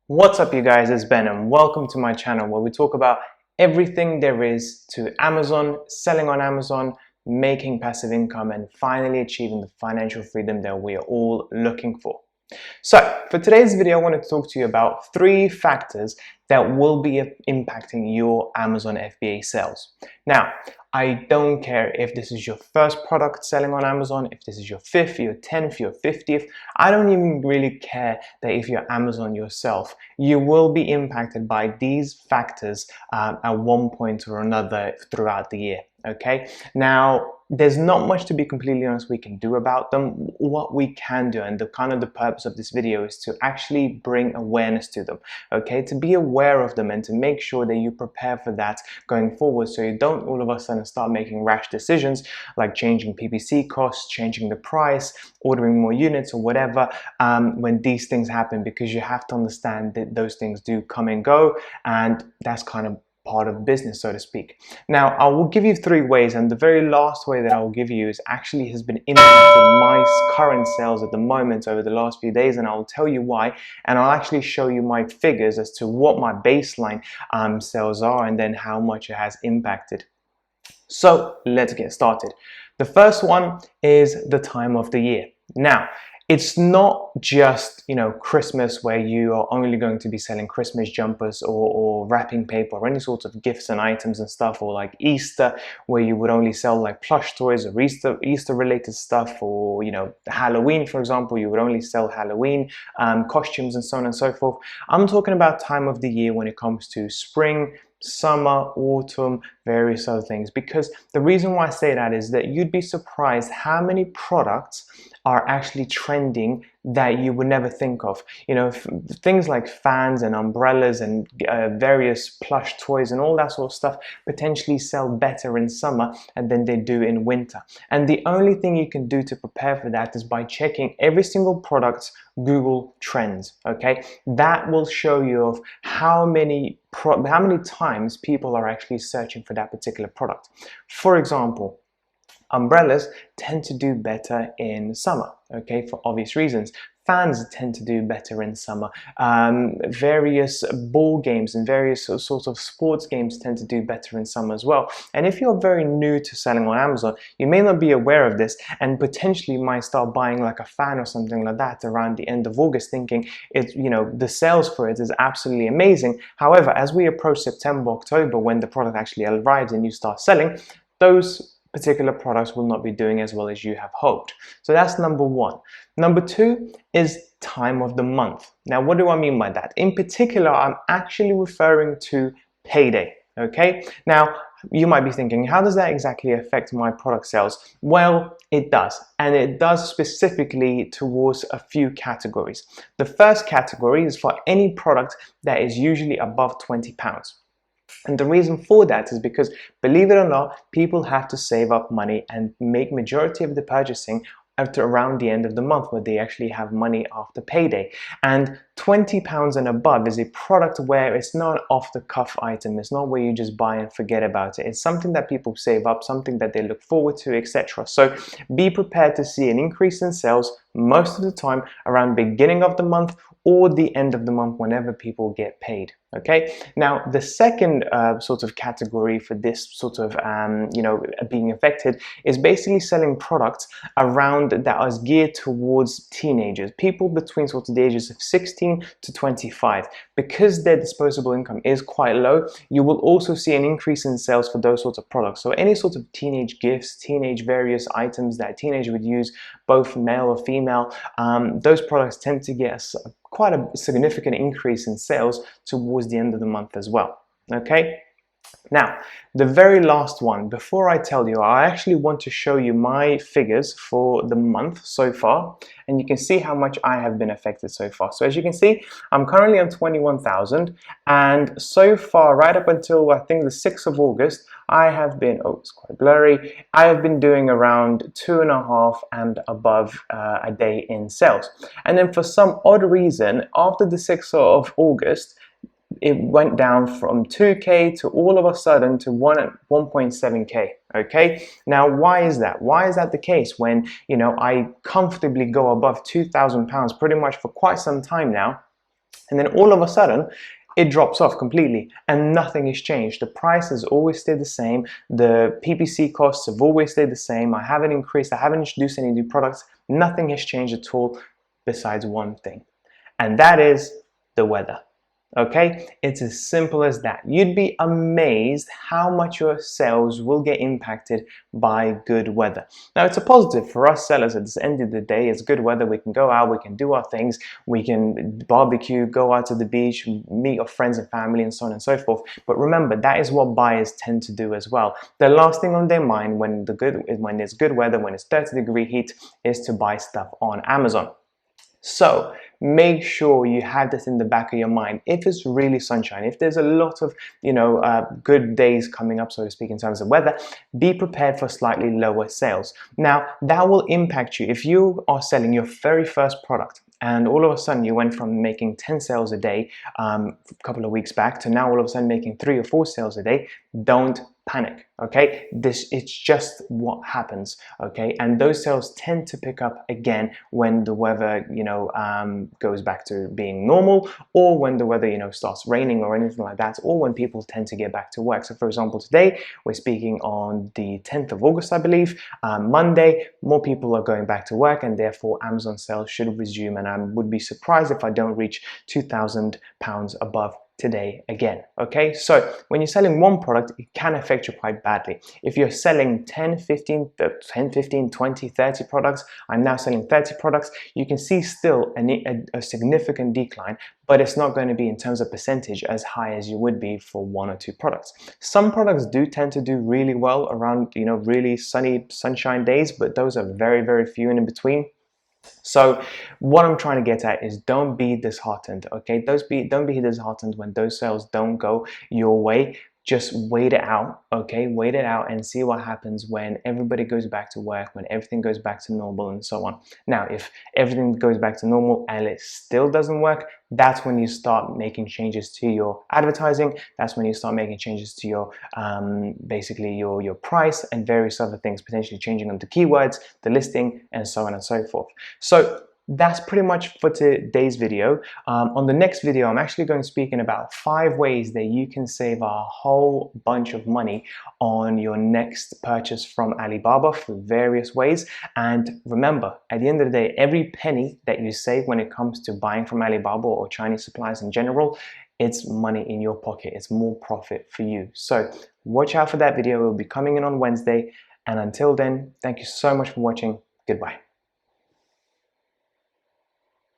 What's up, you guys? It's Ben and welcome to my channel where we talk about everything there is to Amazon, selling on Amazon, making passive income, and finally achieving the financial freedom that we are all looking for. So for today's video, I want to talk to you about 3 factors that will be impacting your Amazon FBA sales. Now, I don't care if this is your first product selling on Amazon, if this is your 5th, your 10th, your 50th. I don't even really care that if you're Amazon yourself, you will be impacted by these factors at one point or another throughout the year. Okay, now there's not much, to be completely honest, we can do about them. What we can do, and the purpose of this video, is to actually bring awareness to them, okay, to be aware of them and to make sure that you prepare for that going forward, so you don't all of a sudden start making rash decisions like changing PPC costs, changing the price, ordering more units or whatever when these things happen, because you have to understand that those things do come and go, and that's kind of part of business, so to speak. Now, I will give you 3 ways, and the very last way that I will give you is actually has been impacting my current sales at the moment over the last few days, and I will tell you why, and I'll actually show you my figures as to what my baseline sales are and then how much it has impacted. So let's get started. The first one is the time of the year. Now, it's not just, Christmas, where you are only going to be selling Christmas jumpers or wrapping paper or any sorts of gifts and items and stuff, or like Easter, where you would only sell like plush toys or Easter related stuff, or Halloween, for example, you would only sell Halloween costumes and so on and so forth. I'm talking about time of the year when it comes to spring, summer, autumn, various other things, because the reason why I say that is that you'd be surprised how many products are actually trending that you would never think of. Things like fans and umbrellas and various plush toys and all that sort of stuff potentially sell better in summer than they do in winter. And the only thing you can do to prepare for that is by checking every single product's Google Trends. Okay, that will show you of how many times people are actually searching for that particular product. For example, umbrellas tend to do better in summer, okay, for obvious reasons. Fans tend to do better in summer. Various ball games and various sorts of sports games tend to do better in summer as well. And if you're very new to selling on Amazon, you may not be aware of this and potentially might start buying like a fan or something like that around the end of August, thinking it's, the sales for it is absolutely amazing. However, as we approach September, October, when the product actually arrives and you start selling, those particular products will not be doing as well as you have hoped. So that's number 1. Number 2 is time of the month. Now, what do I mean by that? In particular, I'm actually referring to payday. Okay, now you might be thinking, how does that exactly affect my product sales? Well, it does, and it does specifically towards a few categories. The first category is for any product that is usually above £20. And the reason for that is because, believe it or not, people have to save up money and make majority of the purchasing after around the end of the month, where they actually have money after payday. And £20 and above is a product where it's not an off-the-cuff item. It's not where you just buy and forget about it. It's something that people save up, something that they look forward to, etc. So be prepared to see an increase in sales most of the time around beginning of the month or the end of the month, whenever people get paid. Okay, now the second sort of category for this sort of being affected is basically selling products around that is geared towards teenagers, people between sort of the ages of 16 to 25. Because their disposable income is quite low, you will also see an increase in sales for those sorts of products. So any sort of teenage gifts, teenage various items that a teenager would use, both male or female, those products tend to get quite a significant increase in sales towards the end of the month as well. Okay, now the very last one, before I tell you, I actually want to show you my figures for the month so far, and you can see how much I have been affected so far. So as you can see, I'm currently on 21,000, and so far, right up until I think the 6th of August, I have been, oh, it's quite blurry, I have been doing around 2.5 and above a day in sales. And then for some odd reason, after the 6th of August, it went down from 2k to all of a sudden to 1.7k. Okay, now why is that? Why is that the case when I comfortably go above £2,000 pretty much for quite some time now? And then all of a sudden, it drops off completely and nothing has changed. The price has always stayed the same. The PPC costs have always stayed the same. I haven't increased. I haven't introduced any new products. Nothing has changed at all besides one thing. And that is the weather. Okay, it's as simple as that. You'd be amazed how much your sales will get impacted by good weather. Now, it's a positive for us sellers. At the end of the day, it's good weather. We can go out, we can do our things, we can barbecue, go out to the beach, meet our friends and family, and so on and so forth. But remember, that is what buyers tend to do as well. The last thing on their mind when there's good weather, when it's 30-degree heat, is to buy stuff on Amazon. So make sure you have this in the back of your mind. If it's really sunshine, if there's a lot of good days coming up, so to speak, in terms of weather, be prepared for slightly lower sales. Now that will impact you if you are selling your very first product and all of a sudden you went from making 10 sales a day a couple of weeks back to now all of a sudden making 3 or 4 sales a day. Don't panic, okay? It's just what happens, okay? And those sales tend to pick up again when the weather goes back to being normal, or when the weather starts raining or anything like that, or when people tend to get back to work. So for example, today we're speaking on the 10th of August, I believe. Monday, more people are going back to work, and therefore Amazon sales should resume, and I would be surprised if I don't reach £2,000 above today again. Okay, so when you're selling one product, it can affect you quite badly. If you're selling 10, 15, 20, 30 products, I'm now selling 30 products, you can see still a significant decline, but it's not going to be in terms of percentage as high as you would be for 1 or 2 products. Some products do tend to do really well around really sunny sunshine days, but those are very, very few and in between. So what I'm trying to get at is don't be disheartened, okay? Don't be disheartened when those sales don't go your way. Just wait it out, okay? Wait it out and see what happens when everybody goes back to work, when everything goes back to normal and so on. Now, if everything goes back to normal and it still doesn't work, that's when you start making changes to your advertising. That's when you start making changes to your basically your price and various other things, potentially changing them to keywords, the listing, and so on and so forth. So that's pretty much for today's video. On the next video, I'm actually going to speak in about 5 ways that you can save a whole bunch of money on your next purchase from Alibaba through various ways. And remember, at the end of the day, every penny that you save when it comes to buying from Alibaba or Chinese suppliers in general, it's money in your pocket. It's more profit for you. So watch out for that video. It will be coming in on Wednesday. And until then, thank you so much for watching. Goodbye.